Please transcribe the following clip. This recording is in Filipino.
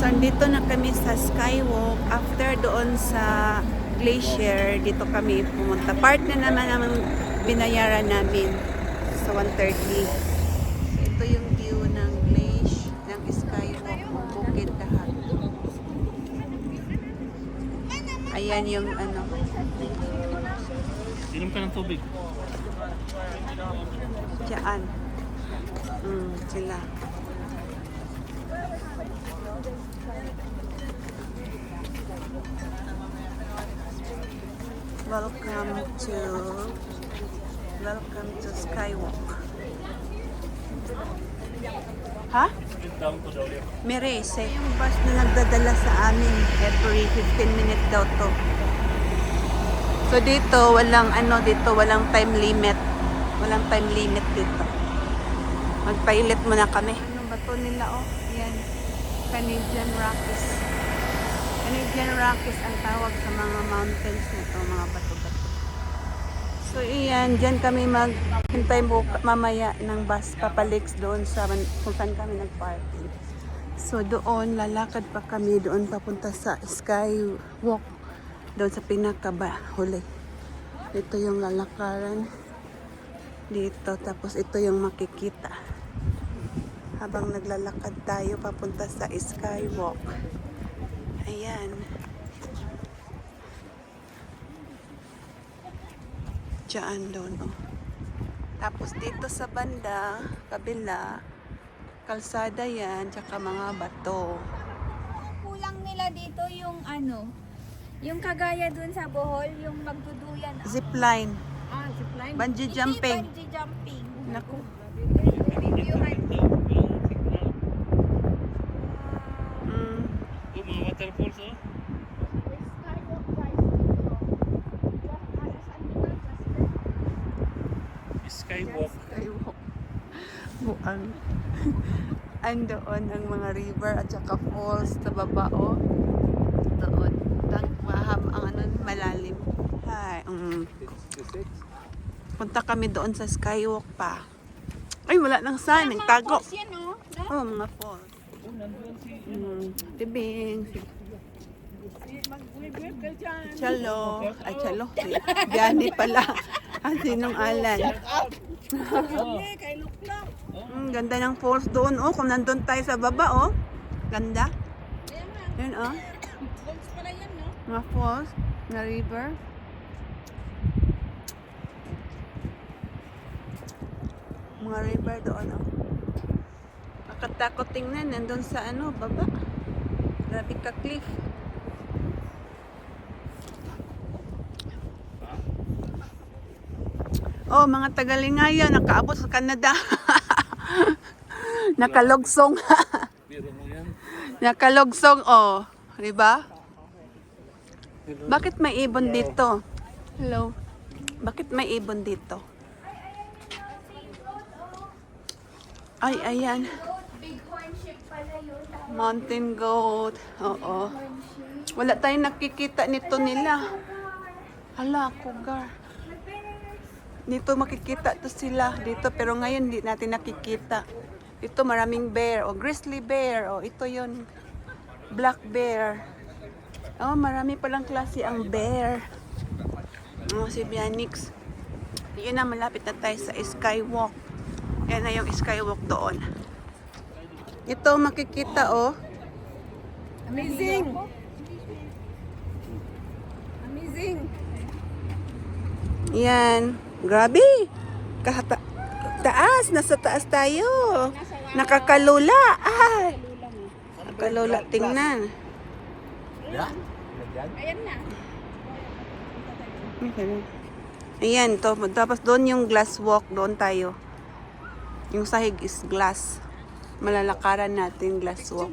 So, andito na kami sa Skywalk. After doon sa glacier, dito kami pumunta. Part na naman ang binayaran namin sa 130. So, ito yung view ng glacier, ng Skywalk, Bukid Dahag. Ayan yung ano. Inom ka ng tubig. Diyan. Sila. Welcome to Skywalk. Ha? Down to daw yan. Merese. Yung bus na nagdadala sa amin every 15 minutes daw to. So dito walang time limit. Walang time limit dito. Magpailit muna kami. Ano ba to nila Yan. Canadian Rockies. Canadian Rockies ang tawag sa mga mountains na to, mga bato-bato. So iyan, dyan kami maghintay mamaya ng bus papalik doon sa kung saan kami nagparking. So doon, lalakad pa kami doon papunta sa Skywalk. Doon sa pinakabahuli. Ito yung lalakaran. Dito, tapos ito yung makikita. Habang naglalakad tayo papunta sa Skywalk. Ayan. Diyan doon. Tapos dito sa banda, kabila, kalsada yan, tsaka mga bato. Kulang nila dito yung yung kagaya dun sa Bohol, yung magduduyan. Zipline. Zipline. Bungee Hindi jumping. bungee jumping. Naku. Videohan. Mga waterfalls Skywalk. Skywalk. Buang. Andoon ang mga river at saka falls sa baba Doon. Ang malalim. Hi. Punta kami doon sa Skywalk pa. Ay, wala nang sign. Nagtago. Yan, Mga falls. Tibing. Chalo. Ay, chalo. Biyahe pala. Sinong Alan. Ganda ng falls doon. Kung nandun tayo sa baba, Ganda. Yun, Mga falls na river. Mga river doon, Nakatakot tingnan. Nandun sa baba. Grabe ka cliff. Mga tagalingaya, nakaabot sa Canada. Nakalogsong. Biro mo yan. Nakalogsong, diba? Bakit may ibon dito? Hello? Bakit may ibon dito? Ay, ayan. Bighorn sheep pala yun. Mountain goat. Oo. Wala tayong nakikita nito nila. Hala, cougar. Dito makikita to sila dito, pero ngayon hindi natin nakikita. Dito maraming bear grizzly bear ito yon black bear. Marami palang klase ang bear. Si Bianix. Yun na, malapit na tayo sa Skywalk. Yan na yung Skywalk doon. Ito makikita Amazing! Amazing! Yan. Grabe. Taas. Nasa taas tayo. Nakakalula. Ay. Nakakalula. Tingnan. Ayan na. Ayan. Tapos doon yung glass walk. Doon tayo. Yung sahig is glass. Malalakaran natin glass walk.